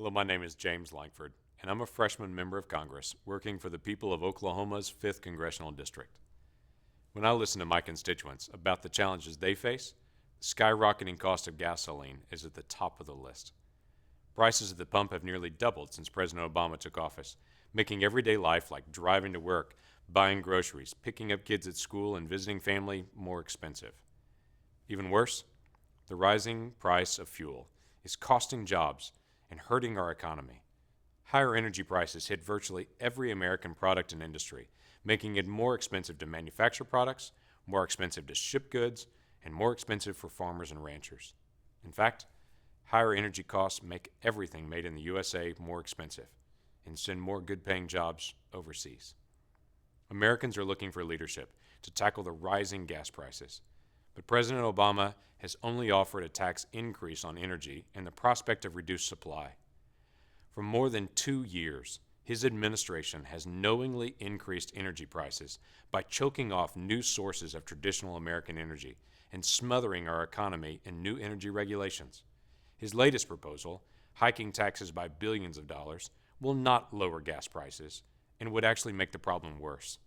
Hello, my name is James Lankford, and I'm a freshman member of Congress working for the people of Oklahoma's 5th Congressional District. When I listen to my constituents about the challenges they face, the skyrocketing cost of gasoline is at the top of the list. Prices at the pump have nearly doubled since President Obama took office, making everyday life like driving to work, buying groceries, picking up kids at school, and visiting family more expensive. Even worse, the rising price of fuel is costing jobs and hurting our economy. Higher energy prices hit virtually every American product and industry, making it more expensive to manufacture products, more expensive to ship goods, and more expensive for farmers and ranchers. In fact, higher energy costs make everything made in the USA more expensive and send more good-paying jobs overseas. Americans are looking for leadership to tackle the rising gas prices, but President Obama has only offered a tax increase on energy and the prospect of reduced supply. For more than 2 years, his administration has knowingly increased energy prices by choking off new sources of traditional American energy and smothering our economy in new energy regulations. His latest proposal, hiking taxes by billions of dollars, will not lower gas prices and would actually make the problem worse.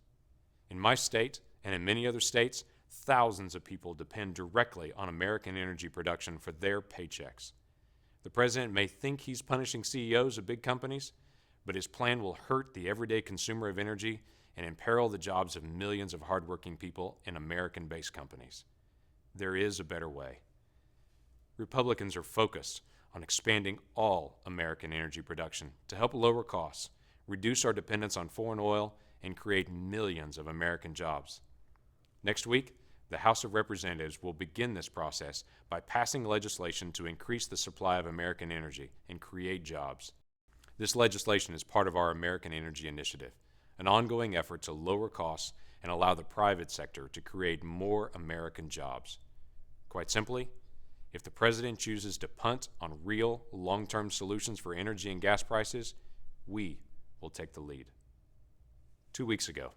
In my state and in many other states, thousands of people depend directly on American energy production for their paychecks. The president may think he's punishing CEOs of big companies, but his plan will hurt the everyday consumer of energy and imperil the jobs of millions of hardworking people in American-based companies. There is a better way. Republicans are focused on expanding all American energy production to help lower costs, reduce our dependence on foreign oil, and create millions of American jobs. Next week, the House of Representatives will begin this process by passing legislation to increase the supply of American energy and create jobs. This legislation is part of our American Energy Initiative, an ongoing effort to lower costs and allow the private sector to create more American jobs. Quite simply, if the president chooses to punt on real, long-term solutions for energy and gas prices, we will take the lead. 2 weeks ago,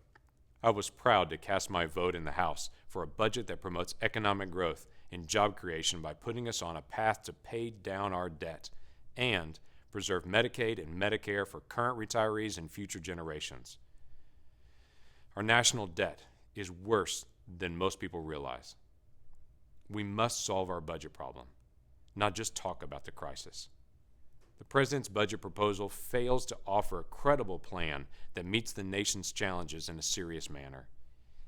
I was proud to cast my vote in the House for a budget that promotes economic growth and job creation by putting us on a path to pay down our debt and preserve Medicaid and Medicare for current retirees and future generations. Our national debt is worse than most people realize. We must solve our budget problem, not just talk about the crisis. The president's budget proposal fails to offer a credible plan that meets the nation's challenges in a serious manner.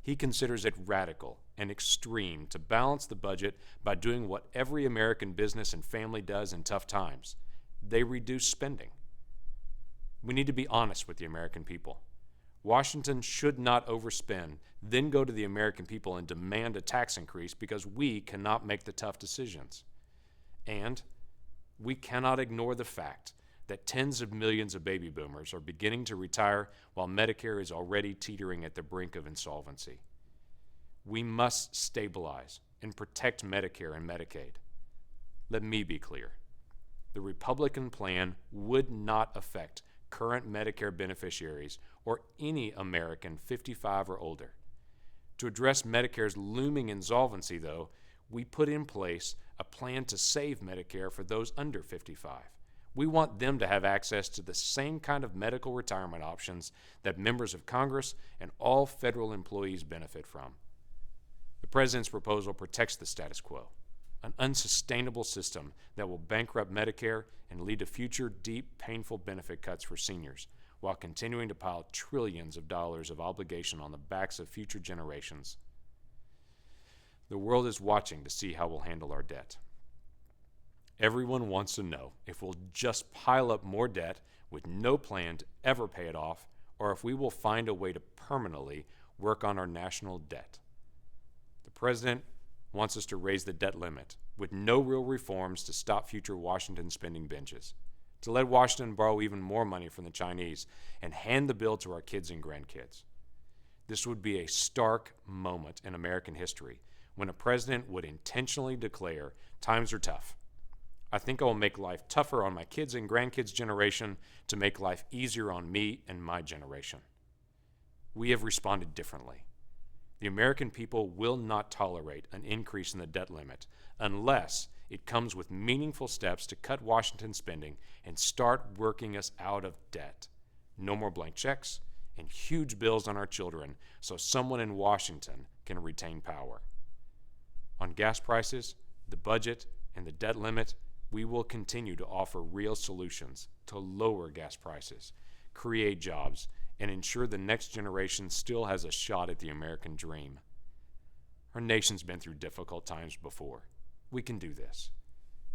He considers it radical and extreme to balance the budget by doing what every American business and family does in tough times. They reduce spending. We need to be honest with the American people. Washington should not overspend, then go to the American people and demand a tax increase because we cannot make the tough decisions. And we cannot ignore the fact that tens of millions of baby boomers are beginning to retire while Medicare is already teetering at the brink of insolvency. We must stabilize and protect Medicare and Medicaid. Let me be clear. The Republican plan would not affect current Medicare beneficiaries or any American 55 or older. To address Medicare's looming insolvency, though, we put in place a plan to save Medicare for those under 55. We want them to have access to the same kind of medical retirement options that members of Congress and all federal employees benefit from. The president's proposal protects the status quo, an unsustainable system that will bankrupt Medicare and lead to future deep, painful benefit cuts for seniors, while continuing to pile trillions of dollars of obligation on the backs of future generations. The world is watching to see how we'll handle our debt. Everyone wants to know if we'll just pile up more debt with no plan to ever pay it off, or if we will find a way to permanently work on our national debt. The president wants us to raise the debt limit with no real reforms to stop future Washington spending binges, to let Washington borrow even more money from the Chinese and hand the bill to our kids and grandkids. This would be a stark moment in American history when a president would intentionally declare times are tough. I think I will make life tougher on my kids and grandkids' generation to make life easier on me and my generation. We have responded differently. The American people will not tolerate an increase in the debt limit unless It comes with meaningful steps to cut Washington spending and start working us out of debt. No more blank checks and huge bills on our children so someone in Washington can retain power. On gas prices, the budget, and the debt limit, we will continue to offer real solutions to lower gas prices, create jobs, and ensure the next generation still has a shot at the American dream. Our nation's been through difficult times before. We can do this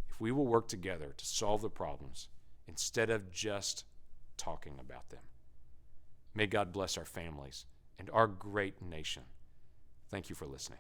if we will work together to solve the problems instead of just talking about them. May God bless our families and our great nation. Thank you for listening.